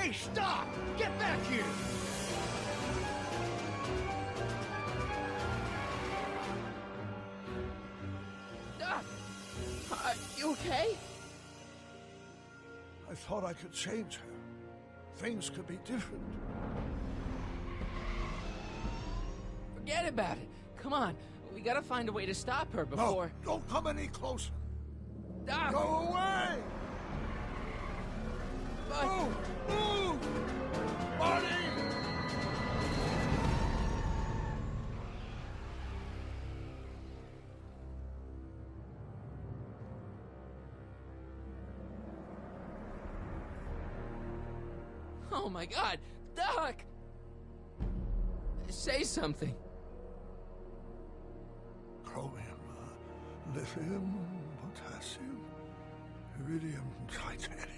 Hey, stop! Get back here! Are you okay? I thought I could change her. Things could be different. Forget about it. Come on. We gotta find a way to stop her before... No, don't come any closer. Doc! Go away! But... Move! Move! Marty! Oh my God! Doc! Say something. Chromium, lithium, potassium, iridium, titanium,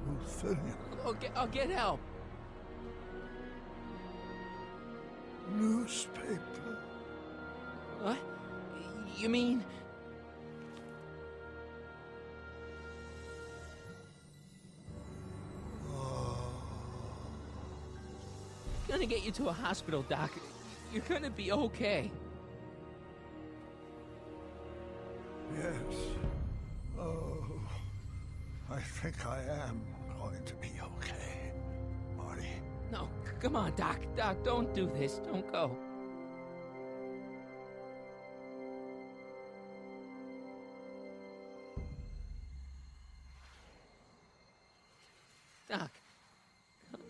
ruthenium, I'll get help. newspaper. What? You mean... Gonna get you to a hospital, Doc. You're gonna be okay. Yes. Oh, I think I am going to be okay, Marty. No, come on, Doc. Doc, don't do this. Don't go. Doc,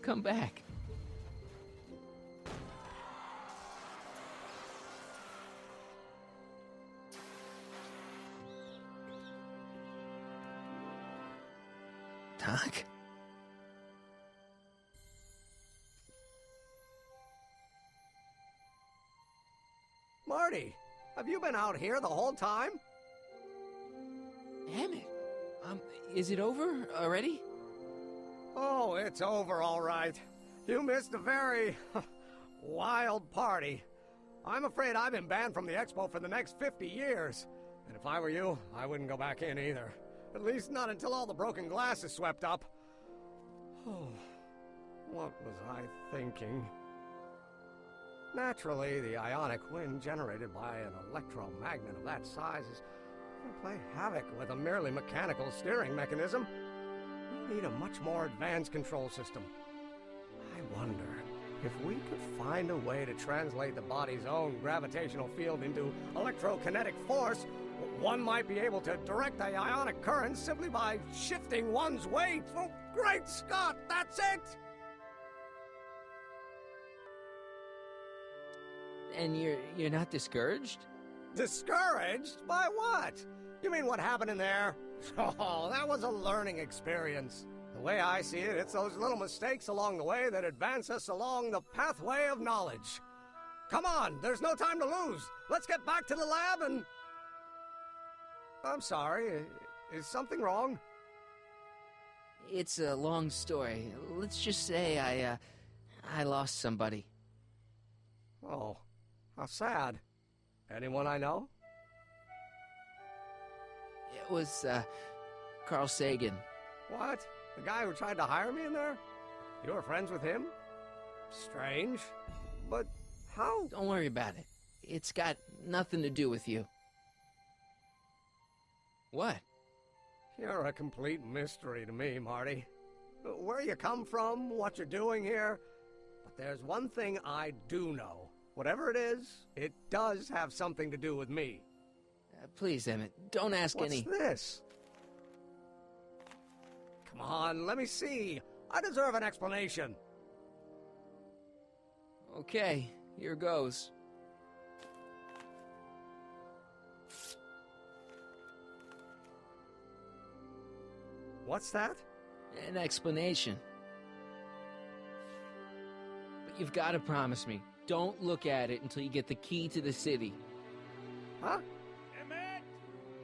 come back. Doc? Marty, have you been out here the whole time? Emmett, is it over already? Oh, it's over all right. You missed a very wild party. I'm afraid I've been banned from the expo for the next 50 years. And if I were you, I wouldn't go back in either. At least not until all the broken glass is swept up. Oh, what was I thinking? Naturally, the ionic wind generated by an electromagnet of that size is going to play havoc with a merely mechanical steering mechanism. We need a much more advanced control system. I wonder if we could find a way to translate the body's own gravitational field into electrokinetic force. One might be able to direct the ionic current simply by shifting one's weight. Oh, great Scott, that's it! And you're not discouraged? Discouraged? By what? You mean what happened in there? Oh, that was a learning experience. The way I see it, it's those little mistakes along the way that advance us along the pathway of knowledge. Come on, there's no time to lose. Let's get back to the lab and... I'm sorry, is something wrong? It's a long story. Let's just say I lost somebody. Oh, how sad. Anyone I know? It was, Carl Sagan. What? The guy who tried to hire me in there? You were friends with him? Strange. But how? Don't worry about it. It's got nothing to do with you. What? You're a complete mystery to me, Marty. Where you come from, what you're doing here. But there's one thing I do know. Whatever it is, it does have something to do with me. Please, Emmett, don't ask any... What's this? Come on, let me see. I deserve an explanation. Okay, here goes. What's that? An explanation. But you've got to promise me, don't look at it until you get the key to the city. Huh? Emmett!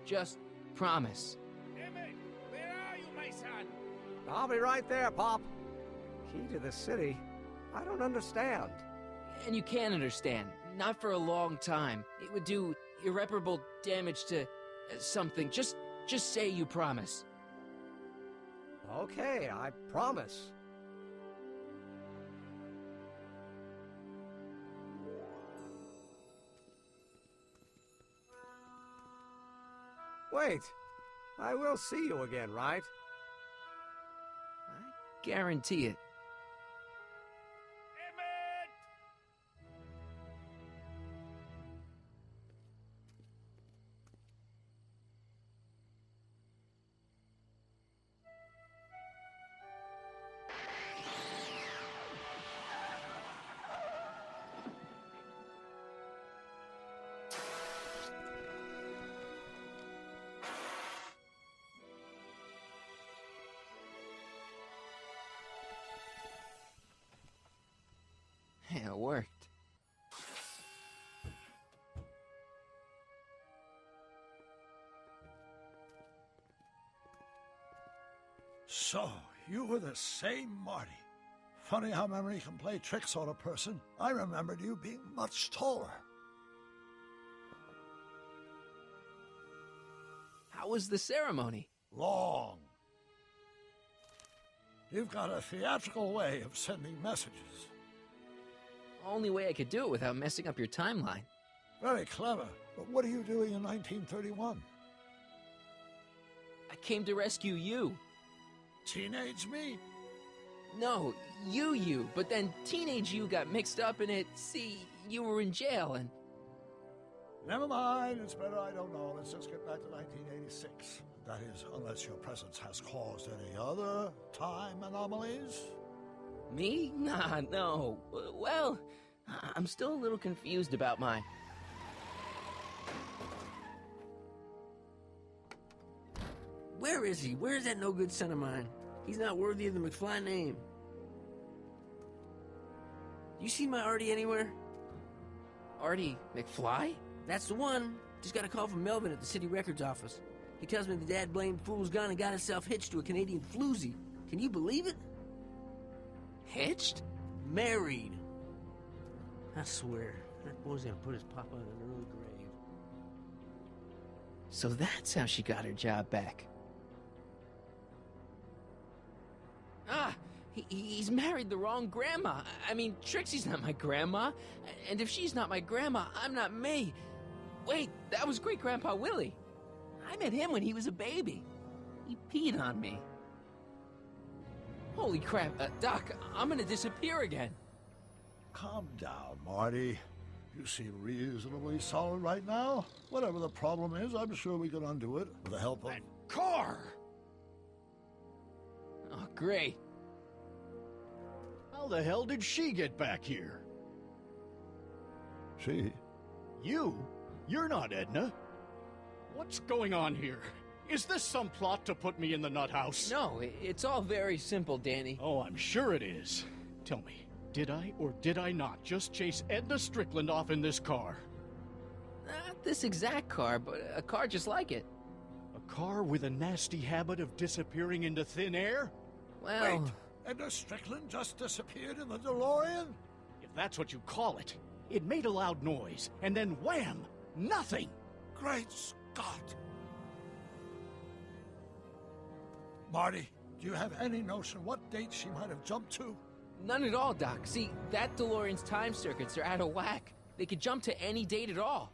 Just promise. Emmett, where are you, my son? I'll be right there, Pop. Key to the city? I don't understand. And you can't understand. Not for a long time. It would do irreparable damage to something. Just say you promise. Okay, I promise. Wait, I will see you again, right? I guarantee it. Emmett! Yeah, it worked. So, you were the same Marty. Funny how memory can play tricks on a person. I remembered you being much taller. How was the ceremony? Long. You've got a theatrical way of sending messages. Only way I could do it without messing up your timeline. Very clever. But what are you doing in 1931? I came to rescue you. Teenage me? No, you, but then teenage you got mixed up in it. See, you were in jail and... Never mind, it's better I don't know. Let's just get back to 1986. That is, unless your presence has caused any other time anomalies. Me? Nah, no. Well, I'm still a little confused about my... Where is he? Where's that no-good son of mine? He's not worthy of the McFly name. You see my Artie anywhere? Artie McFly? That's the one. Just got a call from Melvin at the city records office. He tells me the dad-blamed fool's gone and got himself hitched to a Canadian floozy. Can you believe it? Hitched? Married. I swear, that boy's gonna put his papa in an early grave. So that's how she got her job back. Ah, he's married the wrong grandma. I mean, Trixie's not my grandma. And if she's not my grandma, I'm not me. Wait, that was Great-Grandpa Willie. I met him when he was a baby. He peed on me. Holy crap, Doc, I'm gonna disappear again. Calm down, Marty. You seem reasonably solid right now. Whatever the problem is, I'm sure we can undo it with the help of... That car! Oh, great. How the hell did she get back here? She? You? You're not Edna. What's going on here? Is this some plot to put me in the nut house? No, it's all very simple, Danny. Oh, I'm sure it is. Tell me, did I or did I not just chase Edna Strickland off in this car? Not this exact car, but a car just like it. A car with a nasty habit of disappearing into thin air? Well... Wait, Edna Strickland just disappeared in the DeLorean? If that's what you call it. It made a loud noise, and then wham! Nothing! Great Scott! Marty, do you have any notion what date she might have jumped to? None at all, Doc. See, that DeLorean's time circuits are out of whack. They could jump to any date at all.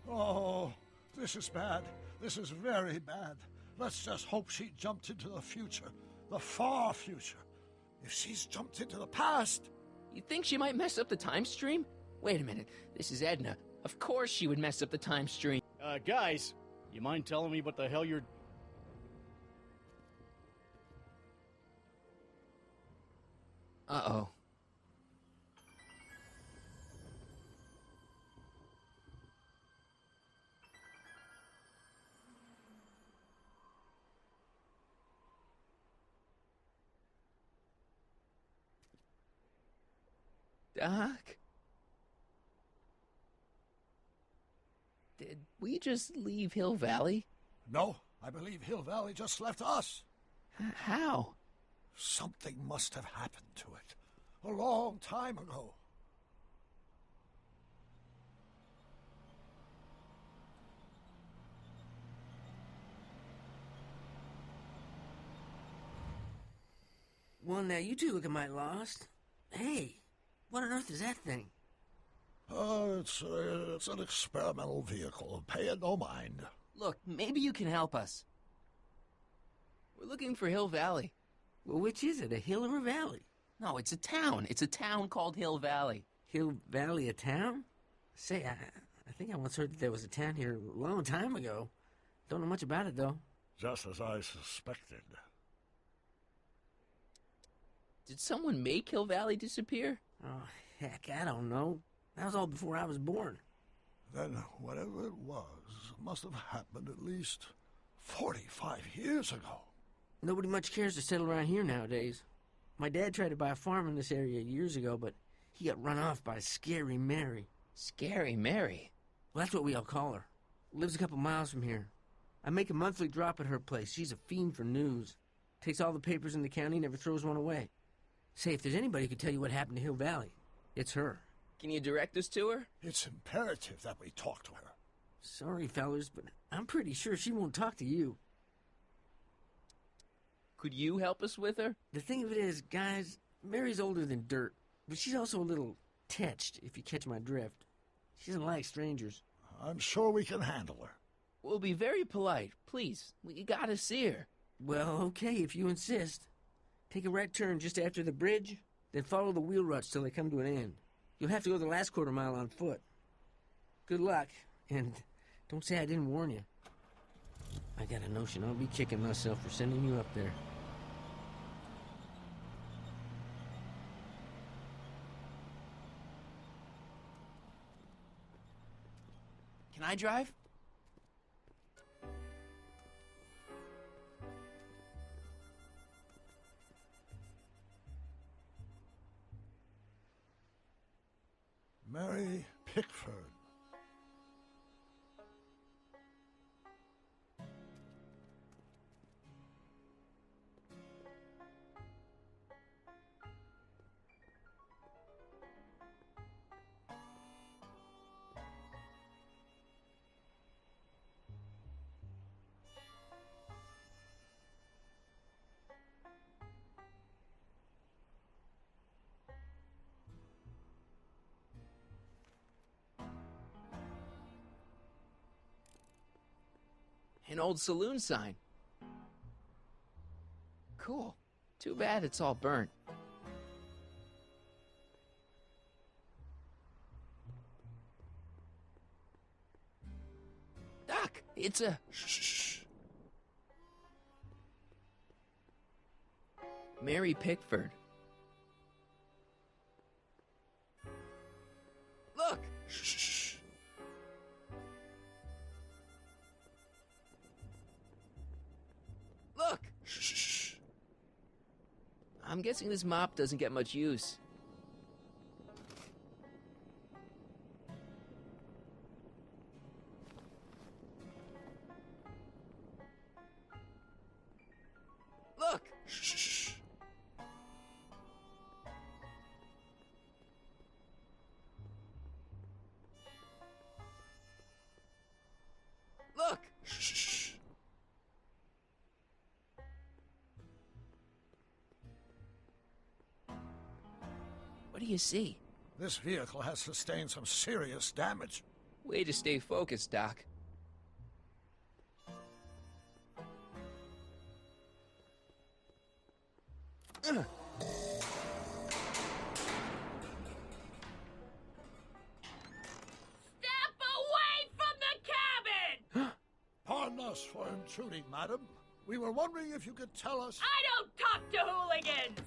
Oh, this is bad. This is very bad. Let's just hope she jumped into the future. The far future. If she's jumped into the past... You think she might mess up the time stream? Wait a minute. This is Edna. Of course she would mess up the time stream. Guys, you mind telling me what the hell you're... Uh-oh. Doc? Did we just leave Hill Valley? No, I believe Hill Valley just left us. How? Something must have happened to it. A long time ago. Well, now you two looking mighty lost. Hey, what on earth is that thing? It's an experimental vehicle. Pay it no mind. Look, maybe you can help us. We're looking for Hill Valley. Well, which is it, a hill or a valley? No, it's a town. It's a town called Hill Valley. Hill Valley, a town? Say, I think I once heard that there was a town here a long time ago. Don't know much about it, though. Just as I suspected. Did someone make Hill Valley disappear? Oh, heck, I don't know. That was all before I was born. Then whatever it was must have happened at least 45 years ago. Nobody much cares to settle around here nowadays. My dad tried to buy a farm in this area years ago, but he got run off by Scary Mary. Scary Mary? Well, that's what we all call her. Lives a couple miles from here. I make a monthly drop at her place. She's a fiend for news. Takes all the papers in the county, never throws one away. Say, if there's anybody who can tell you what happened to Hill Valley, it's her. Can you direct us to her? It's imperative that we talk to her. Sorry, fellas, but I'm pretty sure she won't talk to you. Could you help us with her? The thing of it is, guys, Mary's older than dirt, but she's also a little tetched, if you catch my drift. She doesn't like strangers. I'm sure we can handle her. We'll be very polite. Please, we gotta see her. Well, okay, if you insist. Take a right turn just after the bridge, then follow the wheel ruts till they come to an end. You'll have to go the last quarter mile on foot. Good luck, and don't say I didn't warn you. I got a notion I'll be kicking myself for sending you up there. Can I drive? Mary Pickford. An old saloon sign. Cool. Too bad it's all burnt. Doc, it's a... Shh. Mary Pickford. Look! Shh. Look! Shh. I'm guessing this mop doesn't get much use. Look! Shh. Look! Shh. What do you see? This vehicle has sustained some serious damage. Way to stay focused, Doc. Step away from the cabin! Pardon us for intruding, madam. We were wondering if you could tell us... I don't talk to hooligans!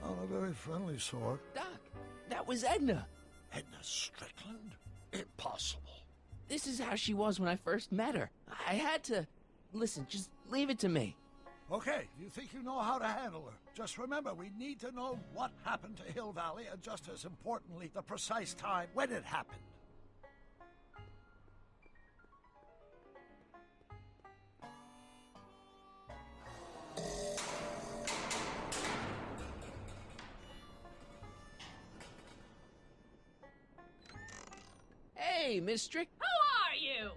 Not a very friendly sort. Doc, that was Edna. Edna Strickland? Impossible. This is how she was when I first met her. I had to... Listen, just leave it to me. Okay, you think you know how to handle her. Just remember, we need to know what happened to Hill Valley, and just as importantly, the precise time when it happened. Hey, Miss Strick... Who are you?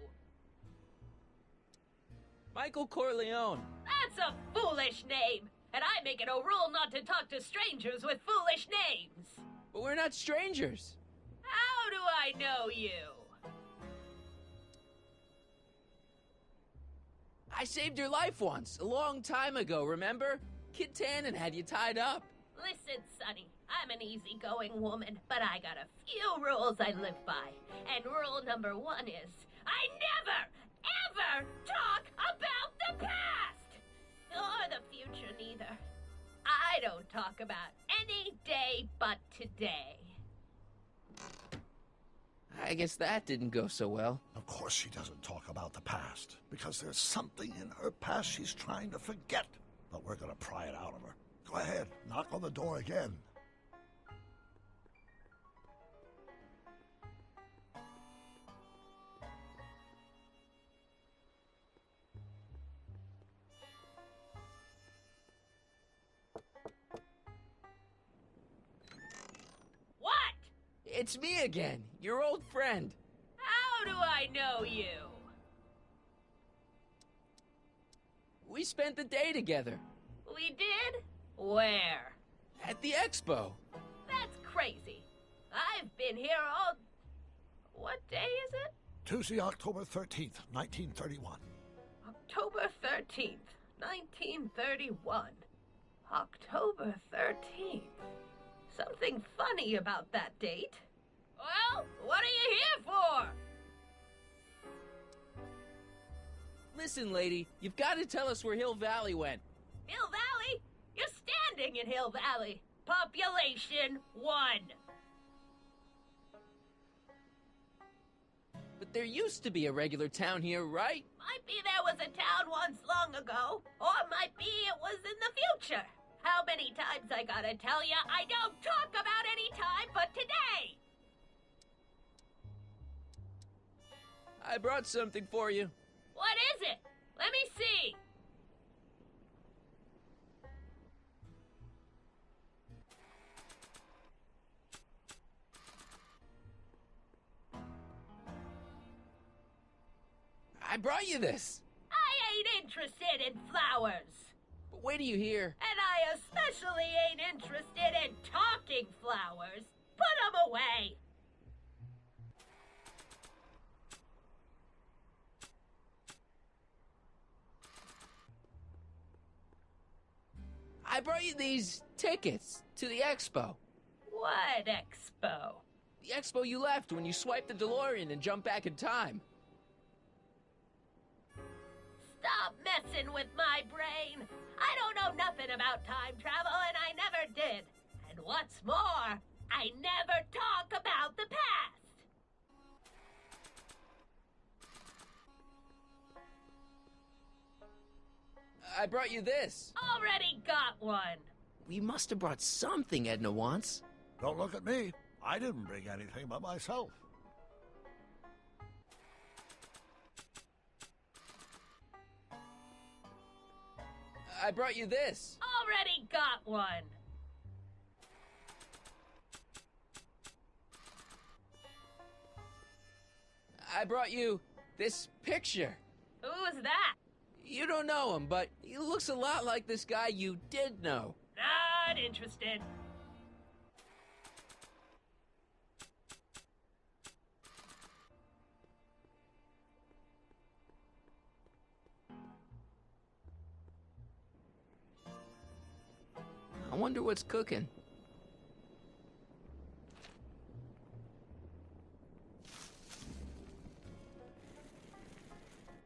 Michael Corleone. That's a foolish name, and I make it a rule not to talk to strangers with foolish names. But we're not strangers. How do I know you? I saved your life once, a long time ago, remember? Kid Tannen had you tied up. Listen, Sonny, I'm an easygoing woman, but I got a few rules I live by. And rule number 1 is, I never, ever talk about the past! Or the future, neither. I don't talk about any day but today. I guess that didn't go so well. Of course she doesn't talk about the past, because there's something in her past she's trying to forget. But we're gonna pry it out of her. Go ahead, knock on the door again. What? It's me again, your old friend. How do I know you? We spent the day together. We did? Where? At the expo. That's crazy. I've been here all... What day is it? Tuesday, October 13th, 1931. October 13th, 1931. October 13th. Something funny about that date. Well, what are you here for? Listen, lady, you've got to tell us where Hill Valley went. Hill Valley? You're standing in Hill Valley. Population 1. But there used to be a regular town here, right? Might be there was a town once long ago, or might be it was in the future. How many times I gotta tell ya I don't talk about any time but today? I brought something for you. What is it? Let me see. I brought you this. I ain't interested in flowers. But wait till you hear. And I especially ain't interested in talking flowers. Put 'em away. I brought you these tickets to the expo. What expo? The expo you left when you swiped the DeLorean and jumped back in time. Stop messing with my brain. I don't know nothing about time travel, and I never did. And what's more, I never talk about the past. I brought you this. Already got one. We must have brought something Edna wants. Don't look at me. I didn't bring anything but myself. I brought you this. Already got one. I brought you this picture. Who's that? You don't know him, but he looks a lot like this guy you did know. Not interested. I wonder what's cooking.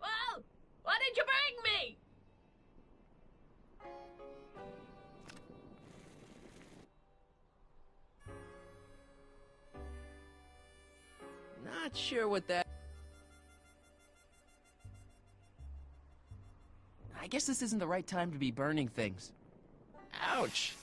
Well, what did you bring me? Not sure what that... I guess this isn't the right time to be burning things. Ouch!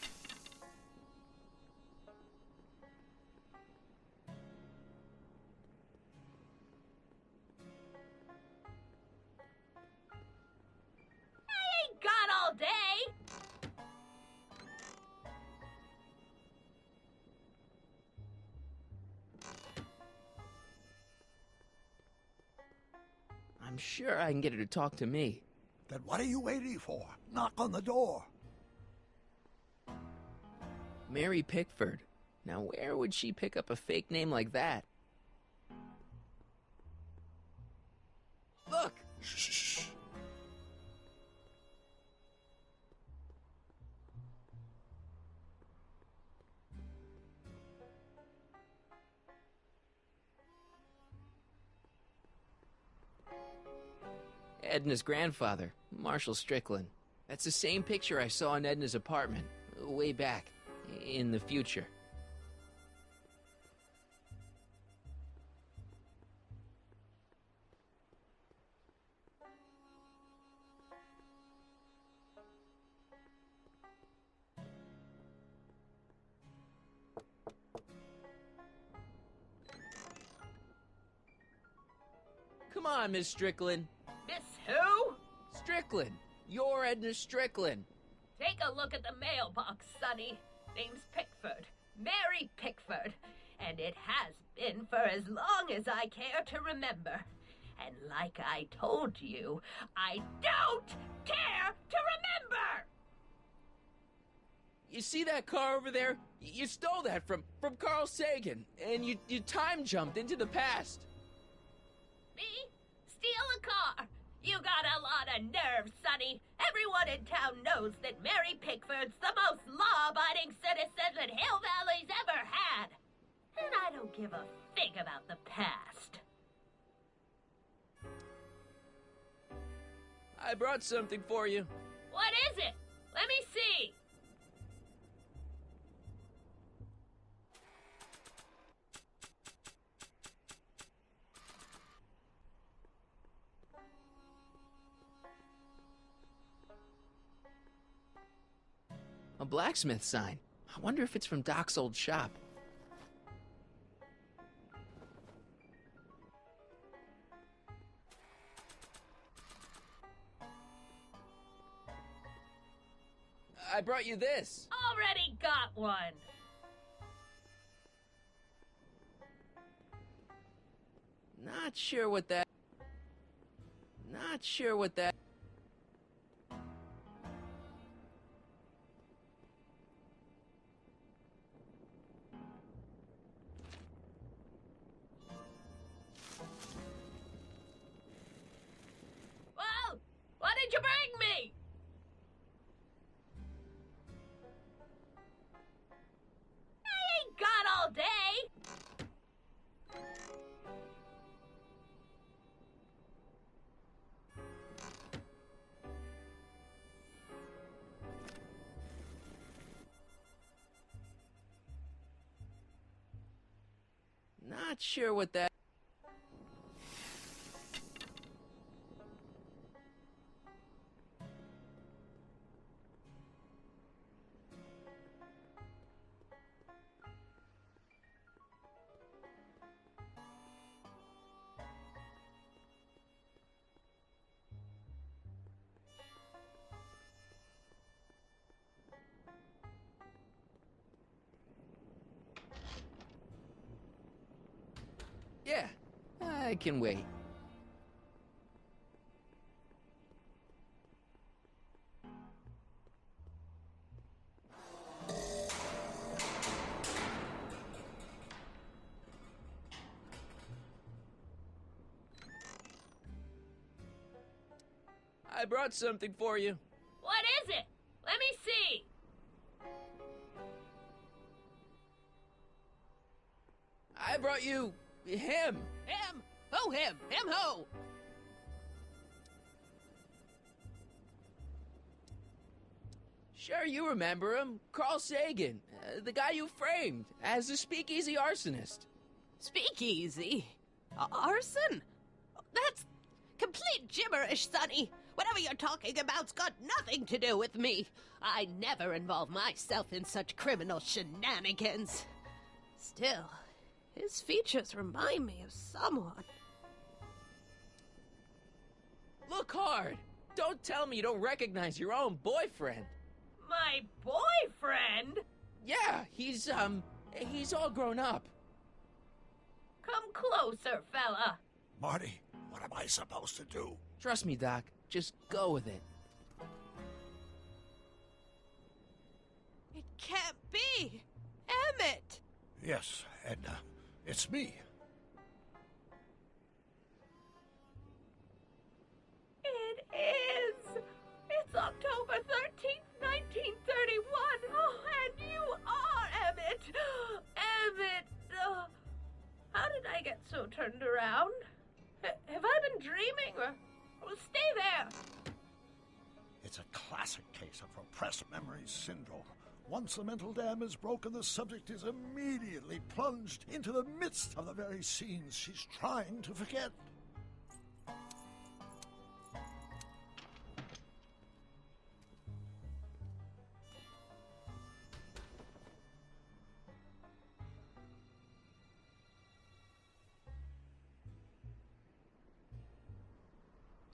I ain't got all day. I'm sure I can get her to talk to me. Then what are you waiting for? Knock on the door. Mary Pickford. Now where would she pick up a fake name like that? Look! Shh. Edna's grandfather, Marshall Strickland. That's the same picture I saw in Edna's apartment, way back, in the future. Come on, Miss Strickland. Miss who? Strickland. You're Edna Strickland. Take a look at the mailbox, Sonny. Name's Pickford. Mary Pickford. And it has been for as long as I care to remember. And like I told you, I don't care to remember! You see that car over there? You stole that from Carl Sagan, and you time jumped into the past. Me? Steal a car? You got a lot of nerve, Sonny. Everyone in town knows that Mary Pickford's the most law-abiding citizen that Hill Valley's ever had. And I don't give a fig about the past. I brought something for you. What is it? Let me see. A blacksmith sign. I wonder if it's from Doc's old shop. I brought you this. Already got one. Not sure what that... Well, what did you bring me? I ain't got all day. Not sure what that... Yeah, I can wait. I brought something for you. What is it? Let me see. I brought you... him. Him? Who him? Him who? Sure, you remember him. Carl Sagan, the guy you framed as the speakeasy arsonist. Speakeasy? Arson? That's complete gibberish, Sonny. Whatever you're talking about's got nothing to do with me. I never involve myself in such criminal shenanigans. Still, his features remind me of someone. Look hard. Don't tell me you don't recognize your own boyfriend. My boyfriend? Yeah, he's all grown up. Come closer, fella. Marty, what am I supposed to do? Trust me, Doc. Just go with it. It can't be. Emmett! Yes, Edna. It's me. It is. It's October 13th, 1931. Oh, and you are Emmett. Emmett. How did I get so turned around? Have I been dreaming? Or stay there. classic case of repressed memory syndrome. Once the mental dam is broken, the subject is immediately plunged into the midst of the very scenes she's trying to forget.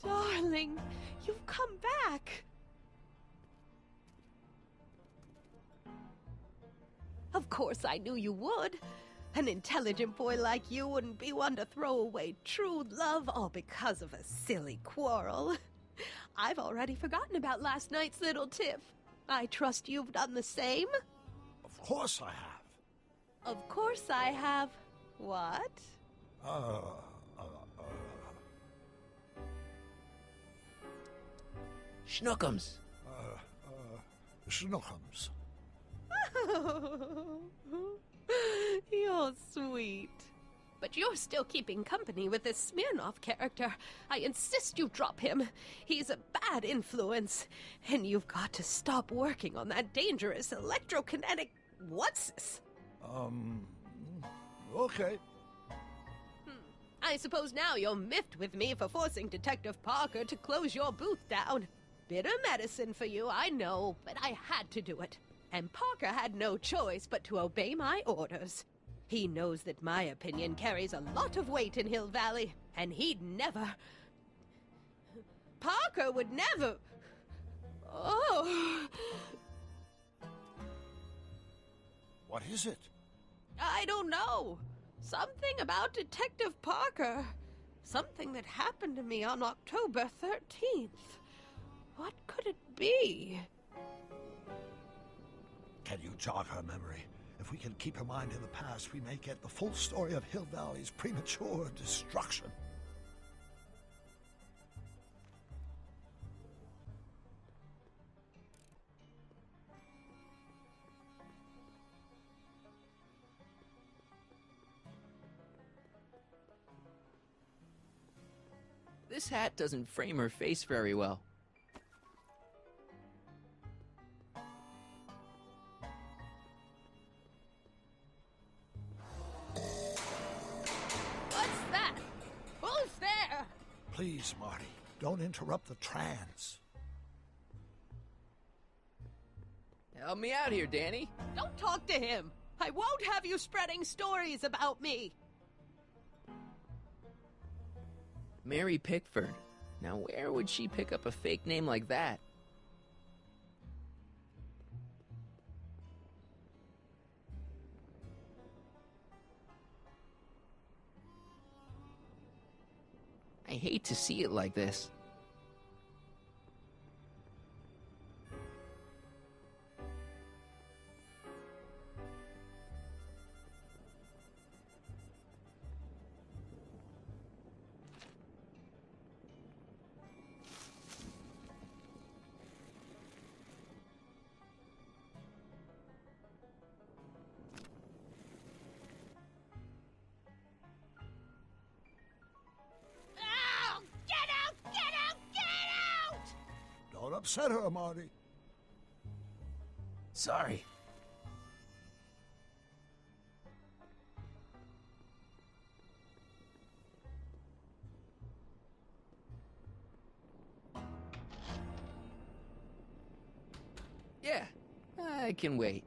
Darling, you've come back. Of course I knew you would. An intelligent boy like you wouldn't be one to throw away true love all because of a silly quarrel. I've already forgotten about last night's little tiff. I trust you've done the same? Of course I have. Of course I have. What? Schnookums. Schnookums. You're sweet. But you're still keeping company with this Smirnoff character. I insist you drop him. He's a bad influence. And you've got to stop working on that dangerous electrokinetic... What's this? Okay. I suppose now you're miffed with me for forcing Detective Parker to close your booth down. Bitter medicine for you, I know, but I had to do it. And Parker had no choice but to obey my orders. He knows that my opinion carries a lot of weight in Hill Valley, and he'd never... Parker would never... Oh... What is it? I don't know. Something about Detective Parker. Something that happened to me on October 13th. What could it be? Can you jog her memory? If we can keep her mind in the past, we may get the full story of Hill Valley's premature destruction. This hat doesn't frame her face very well. What's that? Who's there? Please, Marty, don't interrupt the trance. Help me out here, Danny. Don't talk to him. I won't have you spreading stories about me. Mary Pickford. Now, where would she pick up a fake name like that? I hate to see it like this. Don't upset her, Marty. Sorry. Yeah, I can wait.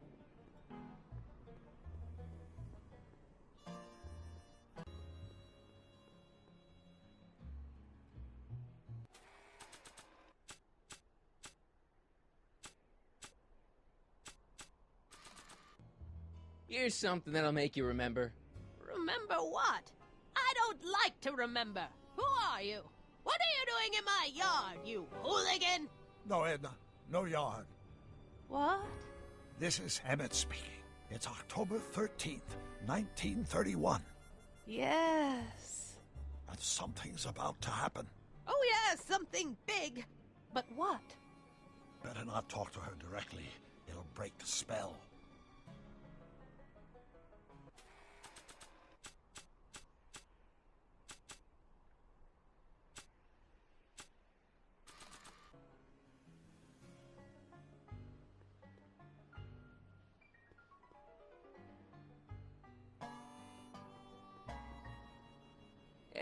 Here's something that'll make you remember. Remember what? I don't like to remember. Who are you? What are you doing in my yard, you hooligan? No, Edna. No yard. What? This is Emmett speaking. It's October 13th, 1931. Yes. And something's about to happen. Oh, yes, something big. But what? Better not talk to her directly. It'll break the spell.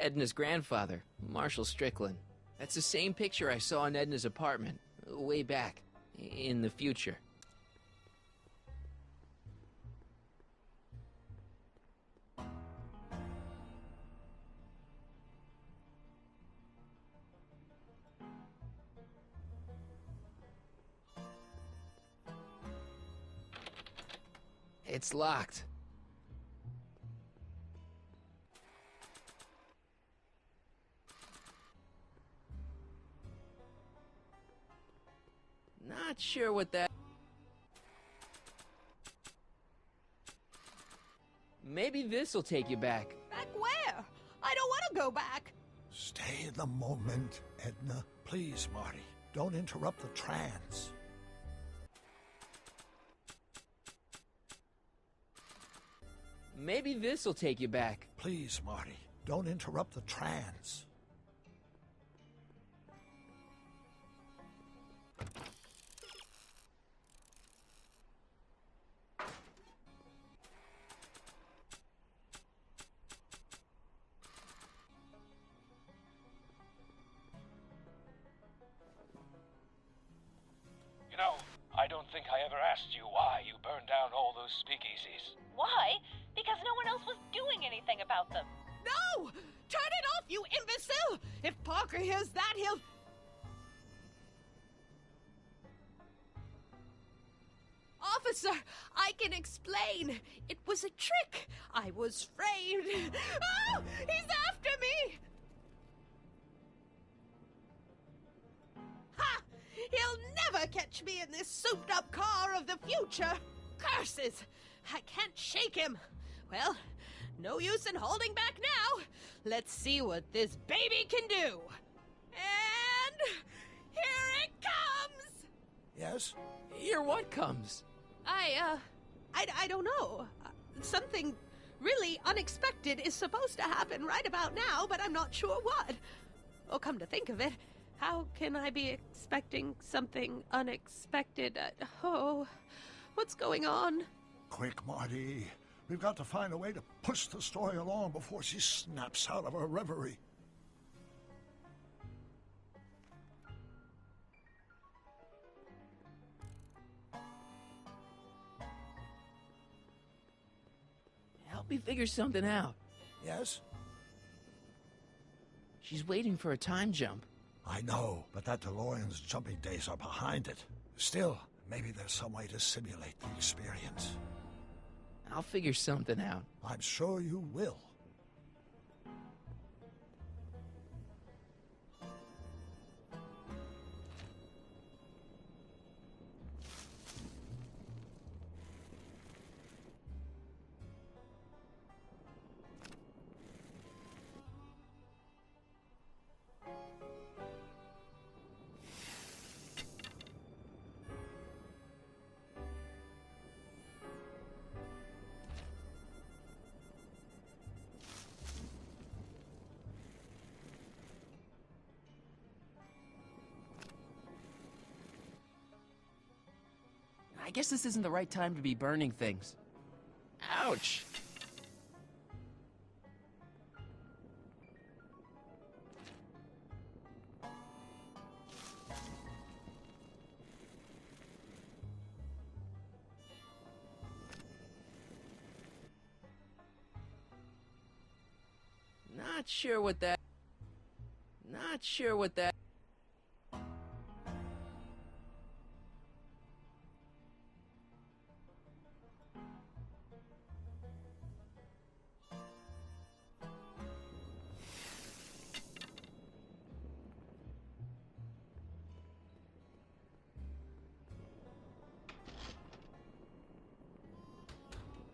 Edna's grandfather, Marshall Strickland. That's the same picture I saw in Edna's apartment, way back, in the future. It's locked. Not sure what that... Maybe this'll take you back. Back where? I don't want to go back. Stay in the moment, Edna. Please, Marty. Don't interrupt the trance. Maybe this'll take you back. Please, Marty. Don't interrupt the trance. You know, I don't think I ever asked you why you burned down all those speakeasies. Why? Because no one else was doing anything about them. No! Turn it off, you imbecile! If Parker hears that, he'll... Officer, I can explain. It was a trick. I was framed. Oh! He's after me! Ha! He'll never catch me in this souped-up car of the future. Curses! I can't shake him. Well, no use in holding back now. Let's see what this baby can do. And here it comes! Yes? Here what comes? I don't know. Something really unexpected is supposed to happen right about now, but I'm not sure what. Oh, come to think of it, how can I be expecting something unexpected? What's going on? Quick, Marty. We've got to find a way to push the story along before she snaps out of her reverie. Help me figure something out. Yes? She's waiting for a time jump. I know, but that DeLorean's jumping days are behind it. Still, maybe there's some way to simulate the experience. I'll figure something out. I'm sure you will. I guess this isn't the right time to be burning things. Ouch! Not sure what that...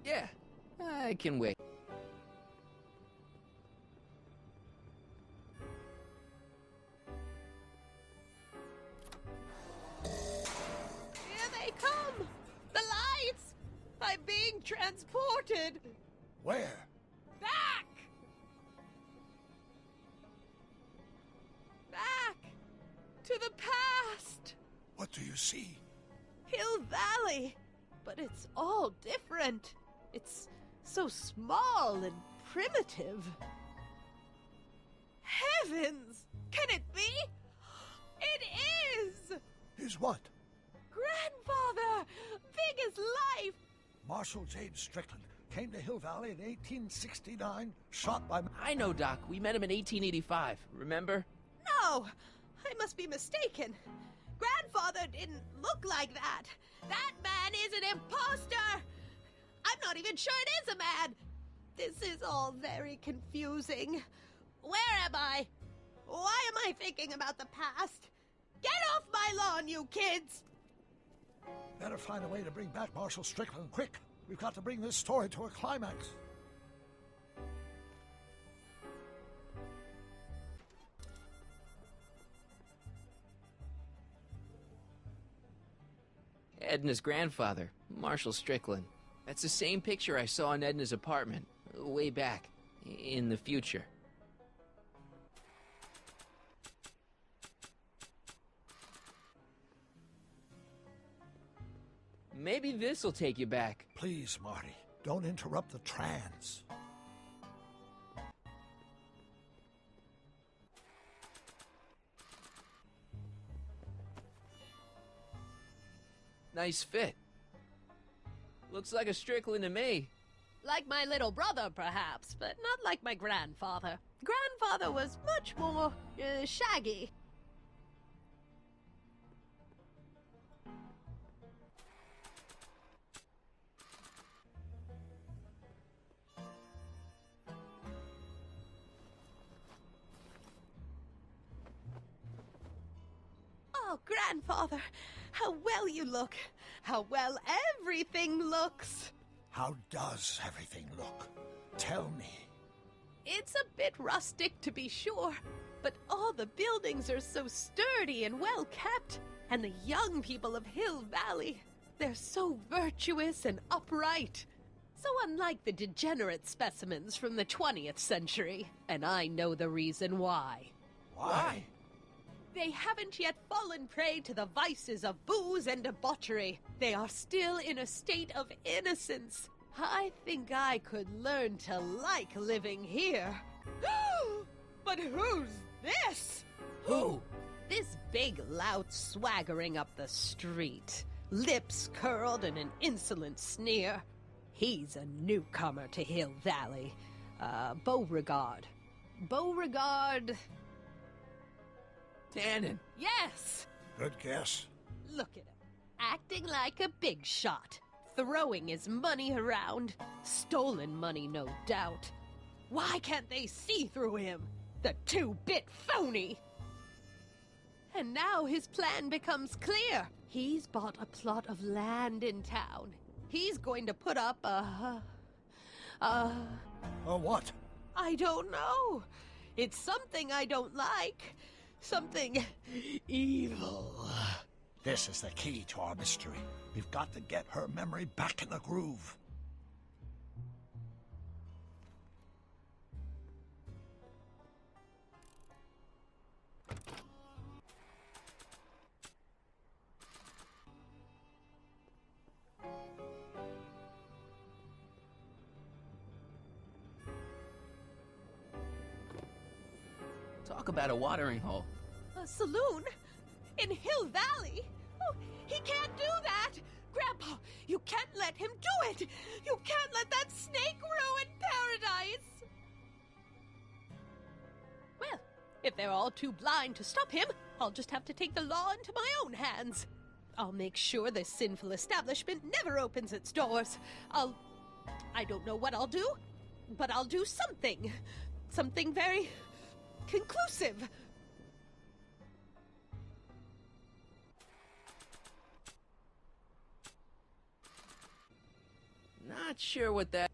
Yeah, I can wait. Here they come! The lights! I'm being transported! Where? Back! Back! To the past! What do you see? Hill Valley! But it's all different. It's so small and primitive. heavens! Can it be? It is! Is what? Grandfather! Big as life! Marshal James Strickland came to Hill Valley in 1869, shot by... I know, Doc. We met him in 1885. Remember? No! I must be mistaken. Grandfather didn't look like that. That man is an imposter! I'm not even sure it is a man! This is all very confusing. Where am I? Why am I thinking about the past? Get off my lawn, you kids! Better find a way to bring back Marshal Strickland, quick. We've got to bring this story to a climax. Edna's grandfather, Marshal Strickland. That's the same picture I saw in Edna's apartment, way back, in the future. Maybe this'll take you back. Please, Marty, don't interrupt the trance. Nice fit. Looks like a Strickland to me. Like my little brother, perhaps, but not like my grandfather. Grandfather was much more, shaggy. Oh, Grandfather, how well you look. How well everything looks. How does everything look? Tell me. It's a bit rustic, to be sure, but all the buildings are so sturdy and well kept. And the young people of Hill Valley, they're so virtuous and upright. So unlike the degenerate specimens from the 20th century. And I know the reason why. Why? They haven't yet fallen prey to the vices of booze and debauchery. They are still in a state of innocence. I think I could learn to like living here. But who's this? Who? This big lout swaggering up the street, lips curled in an insolent sneer. He's a newcomer to Hill Valley. Beauregard. Beauregard... Tannen. Yes! Good guess. Look at him. Acting like a big shot. Throwing his money around. Stolen money, no doubt. Why can't they see through him? The two-bit phony! And now his plan becomes clear. He's bought a plot of land in town. He's going to put up a what? I don't know. It's something I don't like. Something evil. This is the key to our mystery. We've got to get her memory back in the groove. Talk about a watering hole. A saloon? In Hill Valley? Oh, he can't do that! Grandpa, you can't let him do it! You can't let that snake ruin paradise! Well, if they're all too blind to stop him, I'll just have to take the law into my own hands. I'll make sure this sinful establishment never opens its doors. I don't know what I'll do, but I'll do something. Something very conclusive. Not sure what that...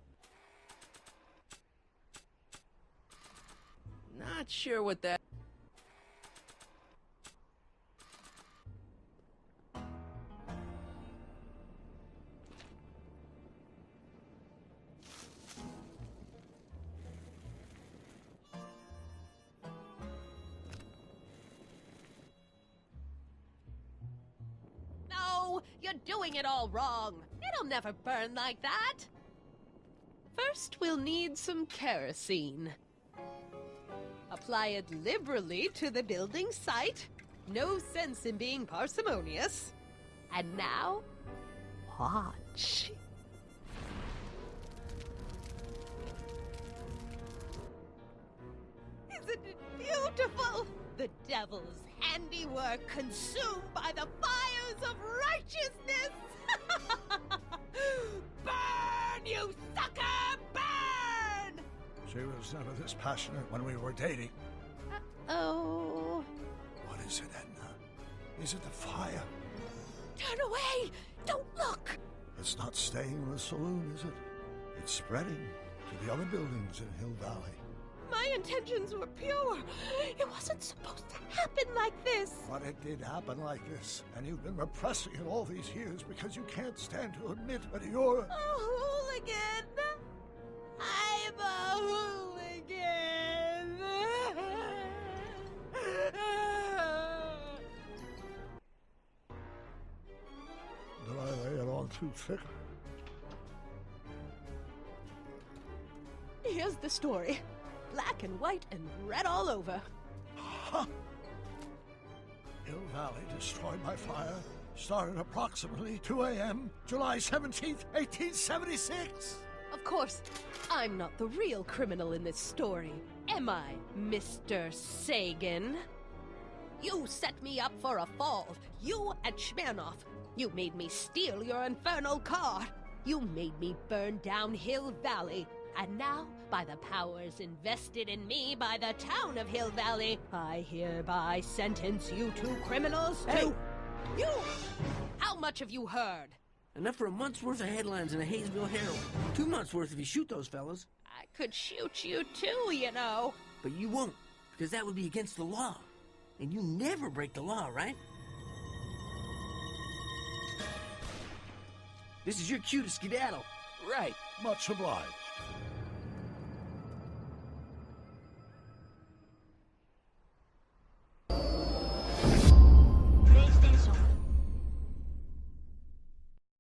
Not sure what that... No, you're doing it all wrong. It'll never burn like that. First, we'll need some kerosene. A apply it liberally to the building site. No sense in being parsimonious. And now, watch. Isn't it beautiful? The devil's handiwork consumed by the fires of righteousness! Burn, you sucker! Burn! She was never this passionate when we were dating. Oh. What is it, Edna? Is it the fire? Turn away! Don't look! It's not staying in the saloon, is it? It's spreading to the other buildings in Hill Valley. My intentions were pure. It wasn't supposed to happen like this. But it did happen like this, and you've been repressing it all these years because you can't stand to admit that you're... A hooligan! I'm a hooligan! Did I lay it on too thick? Here's the story. Black and white and red all over. Huh. Hill Valley destroyed by fire started approximately 2 a.m., July 17th, 1876. Of course, I'm not the real criminal in this story, am I, Mr. Sagan? You set me up for a fall. You and Smirnoff. You made me steal your infernal car. You made me burn down Hill Valley. And now, by the powers invested in me by the town of Hill Valley, I hereby sentence you two criminals to... Hey! You! How much have you heard? Enough for a month's worth of headlines in a Hayesville Herald. 2 months' worth if you shoot those fellas. I could shoot you too, you know. But you won't, because that would be against the law. And you never break the law, right? This is your cue to skedaddle. Right. Much obliged.